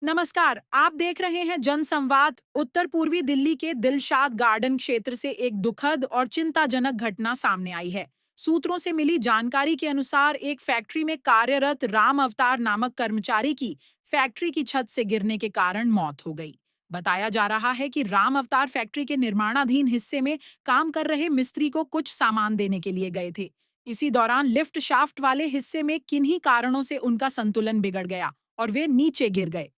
नमस्कार, आप देख रहे हैं जनसंवाद। उत्तर पूर्वी दिल्ली के दिलशाद गार्डन क्षेत्र से एक दुखद और चिंताजनक घटना सामने आई है। सूत्रों से मिली जानकारी के अनुसार एक फैक्ट्री में कार्यरत राम अवतार नामक कर्मचारी की फैक्ट्री की छत से गिरने के कारण मौत हो गई। बताया जा रहा है कि राम अवतार फैक्ट्री के निर्माणाधीन हिस्से में काम कर रहे मिस्त्री को कुछ सामान देने के लिए गए थे। इसी दौरान लिफ्ट शाफ्ट वाले हिस्से में किन्हीं कारणों से उनका संतुलन बिगड़ गया और वे नीचे गिर गए।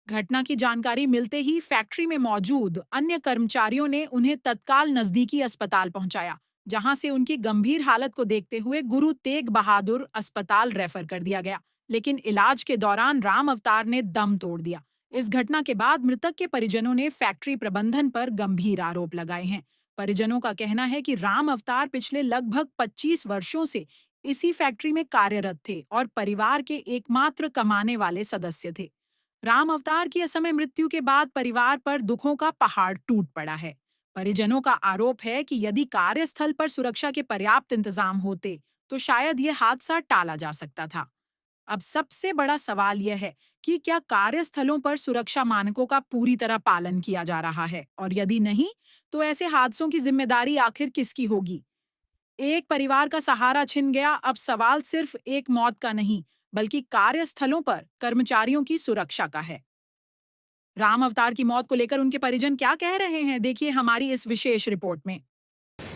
घटना की जानकारी मिलते ही फैक्ट्री में मौजूद अन्य कर्मचारियों ने उन्हें तत्काल नजदीकी अस्पताल पहुंचाया, जहां से उनकी गंभीर हालत को देखते हुए गुरु तेग बहादुर अस्पताल रेफर कर दिया गया। लेकिन इलाज के दौरान राम अवतार ने दम तोड़ दिया। इस घटना के बाद मृतक के परिजनों ने फैक्ट्री प्रबंधन पर गंभीर आरोप लगाए हैं। परिजनों का कहना है कि राम अवतार पिछले लगभग 25 वर्षों से इसी फैक्ट्री में कार्यरत थे और परिवार के एकमात्र कमाने वाले सदस्य थे। राम अवतार की असमय मृत्यु के बाद परिवार पर दुखों का पहाड़ टूट पड़ा है। परिजनों का आरोप है कि यदि कार्यस्थल पर सुरक्षा के पर्याप्त इंतजाम होते, तो शायद ये हादसा टाला जा सकता था। अब सबसे बड़ा सवाल यह है कि क्या कार्यस्थलों पर सुरक्षा मानकों का पूरी तरह पालन किया जा रहा है, और यदि नहीं, तो ऐसे हादसों की जिम्मेदारी आखिर किसकी होगी? एक परिवार का सहारा छिन गया। अब सवाल सिर्फ एक मौत का नहीं, बल्कि कार्यस्थलों पर कर्मचारियों की सुरक्षा का है। राम अवतार की मौत को लेकर उनके परिजन क्या कह रहे हैं, देखिए हमारी इस विशेष रिपोर्ट में।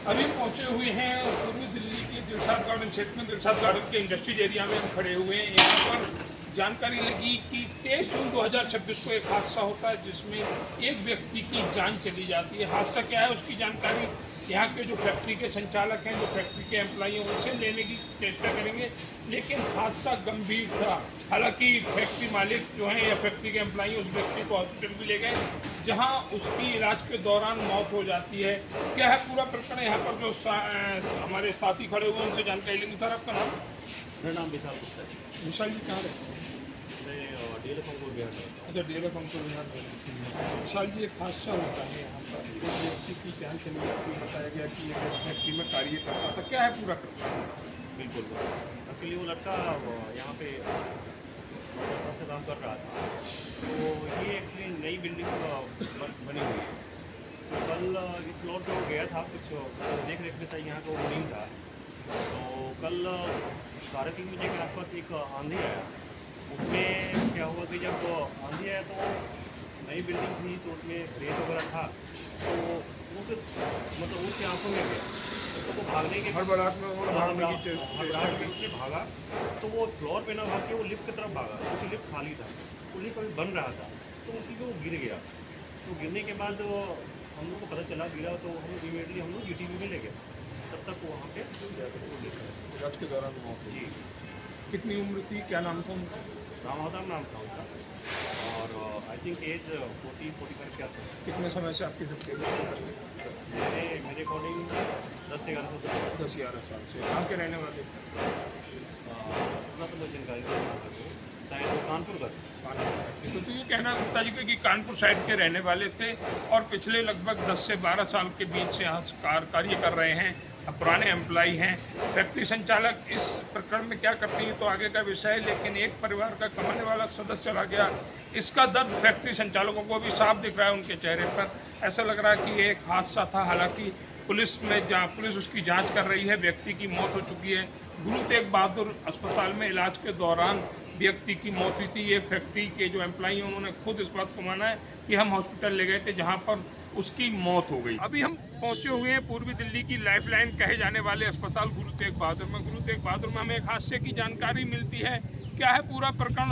अभी पहुंचे हुए हैं पूर्वी दिल्ली के दिलशाद गार्डन क्षेत्र में। दिलशाद गार्डन के इंडस्ट्रीज एरिया में हम खड़े हुए हैं। यहाँ पर जानकारी लगी कि 23 जून 2026 को एक हादसा होता है जिसमें एक व्यक्ति की जान चली जाती है। हादसा क्या है उसकी जानकारी यहाँ के जो फैक्ट्री के संचालक हैं, जो फैक्ट्री के एम्प्लॉई हैं, उनसे लेने की चेष्टा करेंगे। लेकिन हादसा गंभीर था। हालांकि फैक्ट्री मालिक जो हैं या फैक्ट्री के एम्प्लॉई उस व्यक्ति को हॉस्पिटल भी ले गए, जहां उसकी इलाज के दौरान मौत हो जाती है। क्या है पूरा प्रकरण, यहाँ पर जो हमारे साथी खड़े हुए हैं उनसे जानकारी लेंगे। सर, आपका नाम? मेरा नाम विशाल गुप्ता है। विशाल जी कहाँ रहते हैं? मैं डीएलएफ अंकुर बिहार में। अच्छा, DLF हमको बिहार में। विशाल जी, एक हादसा होता है यहाँ पर, एक व्यक्ति की जान चली जाती है। बताया गया कि एक फैक्ट्री में कार्य करता था। क्या है पूरा प्रकरण? बिल्कुल, एक्चुअली वो लड़का यहाँ पे से काम कर रहा था। तो ये एक्चुअली नई बिल्डिंग बनी हुई है। तो कल इस प्लॉट जो गया था कुछ देख रेख में था, यहाँ का वो नहीं था। तो कल 3:30 बजे के आसपास एक आंधी आया। उसमें क्या हुआ कि जब आंधी आया तो नई बिल्डिंग थी, तो उसमें रेत वगैरह था। तो उस मतलब उसकी आंखों में गया, तो वो भागने के हड़बड़ाहट में वो भागने की हड़बड़ाहट में उससे भागा। तो वो फ्लोर पे ना भाग के वो लिफ्ट की तरफ भागा, क्योंकि लिफ्ट खाली था। वो लिफ्ट अभी बन रहा था, तो उसी पे वो गिर गया। तो गिरने के बाद हम लोग को पता चला गिरा, तो हम इमीडिएटली हम लोग GTV में ले गए। तब तक वो वहाँ पे जाकर वो लेकर इलाज के दौरान मौत हुई। जी। कितनी उम्र थी, क्या नाम था उनका? राम अवतार नाम था उनका, और आई थिंक एज 40-45 क्या था। कितने समय से आपकी फैक्ट्री में? मेरे अकॉर्डिंग 10-11 साल 10-11 साल से। कहाँ के रहने वाले? उतना तो मुझे जानकारी नहीं, शायद वो कानपुर का था। तो ये कहना गुप्ता जी का कि कानपुर साइड के रहने वाले थे और पिछले लगभग 10 से 12 साल के बीच से यहाँ कार्य कर रहे हैं, पुराने एम्प्लॉई हैं। फैक्ट्री संचालक इस प्रकरण में क्या करते हैं तो आगे का विषय है, लेकिन एक परिवार का कमाने वाला सदस्य चला गया, इसका दर्द फैक्ट्री संचालकों को भी साफ दिख रहा है उनके चेहरे पर। ऐसा लग रहा है कि ये एक हादसा था। हालांकि पुलिस उसकी जांच कर रही है। व्यक्ति की मौत हो चुकी है। गुरु तेग बहादुर अस्पताल में इलाज के दौरान व्यक्ति की मौत हुई थी। ये फैक्ट्री के जो एम्प्लॉई हैं उन्होंने खुद इस बात को माना है कि हम हॉस्पिटल ले गए थे जहां पर उसकी मौत हो गई। अभी हम पहुंचे हुए हैं पूर्वी दिल्ली की लाइफलाइन कहे जाने वाले अस्पताल गुरु तेग बहादुर में। गुरु तेग बहादुर में हमें एक हादसे की जानकारी मिलती है। क्या है पूरा प्रकरण?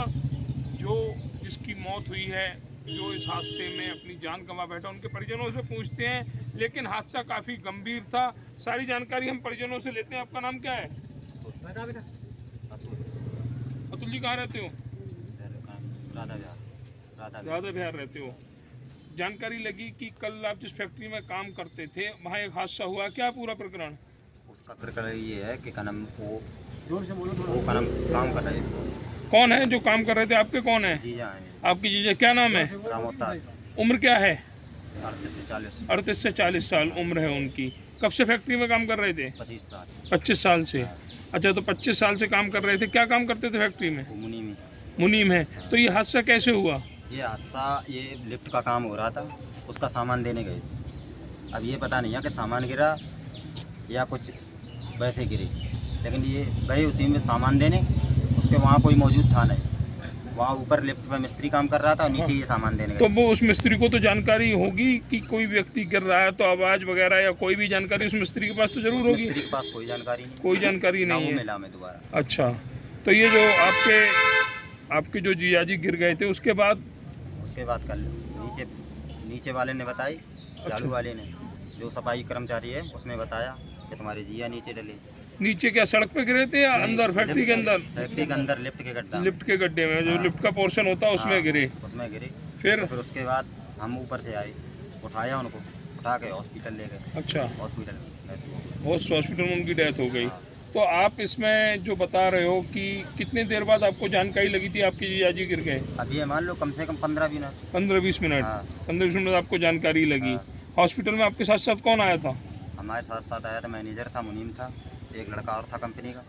जिसकी मौत हुई है, जो इस हादसे में अपनी जान गंवा बैठा, उनके परिजनों से पूछते हैं। लेकिन हादसा काफ़ी गंभीर था। सारी जानकारी हम परिजनों से लेते हैं। आपका नाम क्या है? अतुल जी, कहाँ रहते हो? राधा बिहार रहते हो। जानकारी लगी कि कल आप जिस फैक्ट्री में काम करते थे वहाँ एक हादसा हुआ। क्या पूरा प्रकरण? उसका प्रकरण ये है कि वो जोर से बोलो, वो काम कर रहे थे। कौन है जो काम कर रहे थे? आपके कौन है? जीजा हैं। आपकी जीजा, क्या नाम है? राम अवतार। उम्र क्या है? 38 से 40 साल उम्र है उनकी। कब से फैक्ट्री में काम कर रहे थे? 25 साल। 25 साल से। अच्छा, तो 25 साल से काम कर रहे थे। क्या काम करते थे फैक्ट्री में? वो मुनी में। मुनीम है। तो ये हादसा कैसे हुआ? ये हादसा ये लिफ्ट का काम हो रहा था, उसका सामान देने गए। अब ये पता नहीं है कि सामान गिरा या कुछ वैसे गिरी, लेकिन ये गए उसी में सामान देने, उसके वहाँ कोई मौजूद था नहीं। वहाँ ऊपर लिफ्ट पर मिस्त्री काम कर रहा था, नीचे ये सामान देने तो गए। वो उस मिस्त्री को तो जानकारी होगी कि कोई व्यक्ति गिर रहा है तो आवाज़ वगैरह या कोई भी जानकारी उस मिस्त्री के पास तो जरूर होगी। मिस्त्री के पास कोई जानकारी नहीं, कोई जानकारी ना नहीं वो है। मिला मैं दोबारा। अच्छा, तो ये जो आपके जो जीजाजी गिर गए थे उसके बाद कल नीचे वाले ने बताई, झाड़ू वाले ने, जो सफाई कर्मचारी है उसने बताया कि तुम्हारे जिया नीचे डले। नीचे क्या सड़क पे गिरे थे या अंदर फैक्ट्री के अंदर? फैक्ट्री के अंदर लिफ्ट के गड्ढा, लिफ्ट के गड्ढे में, जो लिफ्ट का पोर्शन होता है उसमें गिरे। उसमें गिरे। फिर फिर उसके बाद हम ऊपर से आए, उठाया उनको, उठा के हॉस्पिटल ले गए। अच्छा, हॉस्पिटल हॉस्पिटल में उनकी डेथ हो गई। तो आप इसमें जो बता रहे हो कि कितने देर बाद आपको जानकारी लगी थी आपकी जीजाजी गिर गए? अभी ये मान लो कम से कम 15-20 मिनट। 15-20 मिनट। हाँ। 15-20 मिनट आपको जानकारी लगी। हाँ। हॉस्पिटल में आपके साथ साथ कौन आया था? हमारे साथ साथ आया था, मैनेजर था, मुनीम था, एक लड़का और था कंपनी का,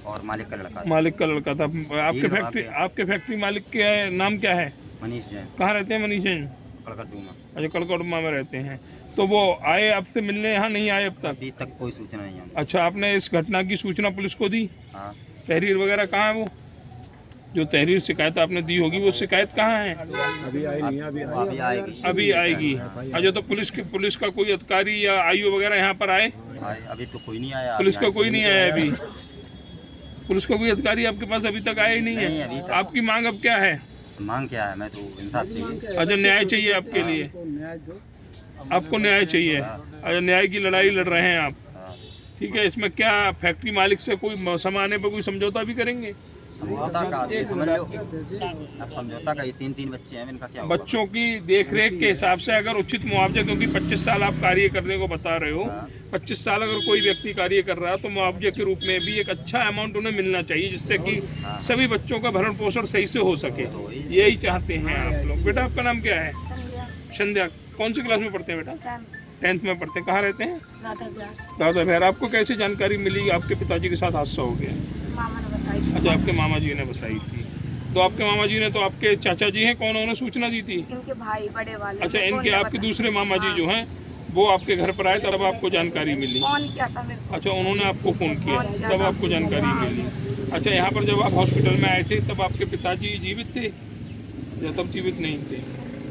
और मालिक का लड़का था। मालिक का लड़का था। लोग आपके फैक्ट्री मालिक का नाम क्या है? मनीष जैन, कहाँ रहते हैं मनीष जैन? कड़कड्डू में। अच्छा, कड़कड़मा में रहते हैं। तो वो आए आपसे मिलने? यहाँ नहीं आए अब तक? अभी तक कोई सूचना नहीं है। अच्छा, आपने इस घटना की सूचना पुलिस को दी? हाँ, तहरीर वगैरह कहाँ है? वो जो तहरीर शिकायत आपने दी होगी वो शिकायत कहाँ है? अभी आएगी। अभी आएगी। अच्छा, तो पुलिस का कोई अधिकारी या आईओ वगैरह यहाँ पर आए? अभी तो कोई नहीं आया। पुलिस का कोई नहीं आया अभी? पुलिस का कोई अधिकारी आपके पास अभी तक आया ही नहीं नहीं, अभी है? तक। आपकी मांग अब क्या है? मांग क्या है? मैं तो इंसाफ चाहिए। अच्छा, न्याय चाहिए आपके लिए? आपको न्याय चाहिए? अच्छा, न्याय की लड़ाई लड़ रहे हैं आप। हाँ। ठीक है, इसमें क्या फैक्ट्री मालिक से कोई समाने पर कोई समझौता भी करेंगे? समझौता का अभी समझ लो, अब समझौता का ये 3 बच्चे हैं, इनका क्या होगा? बच्चों की देखरेख के हिसाब से अगर उचित मुआवजा, क्योंकि 25 साल आप कार्य करने को बता रहे हो, हाँ। 25 साल अगर कोई व्यक्ति कार्य कर रहा है तो मुआवजे के रूप में भी एक अच्छा अमाउंट उन्हें मिलना चाहिए, जिससे कि हाँ। सभी बच्चों का भरण पोषण सही से हो सके। यही चाहते हैं आप लोग। बेटा, आपका नाम क्या है? संध्या। कौन सी क्लास में पढ़ते हैं बेटा? 10th में पढ़ते हैं। कहाँ रहते हैं? दादा भैर। आपको कैसे जानकारी मिली आपके पिताजी के साथ हादसा हो गया? मामा ने बताई। अच्छा, आपके मामा जी ने बताई थी। तो आपके मामा जी ने, तो आपके चाचा जी हैं, कौन, उन्होंने सूचना दी थी? इनके भाई बड़े वाले। अच्छा, मेरे को इनके नहीं आपके पता। दूसरे मामा जी हाँ। जो हैं वो आपके घर पर आए तब आपको जानकारी मिली? फोन किया था मेरे को। अच्छा, उन्होंने आपको फ़ोन किया फोन किया तब था। आपको जानकारी हाँ। मिली। अच्छा, यहाँ पर जब आप हॉस्पिटल में आए थे तब आपके पिताजी जीवित थे या तब जीवित नहीं थे?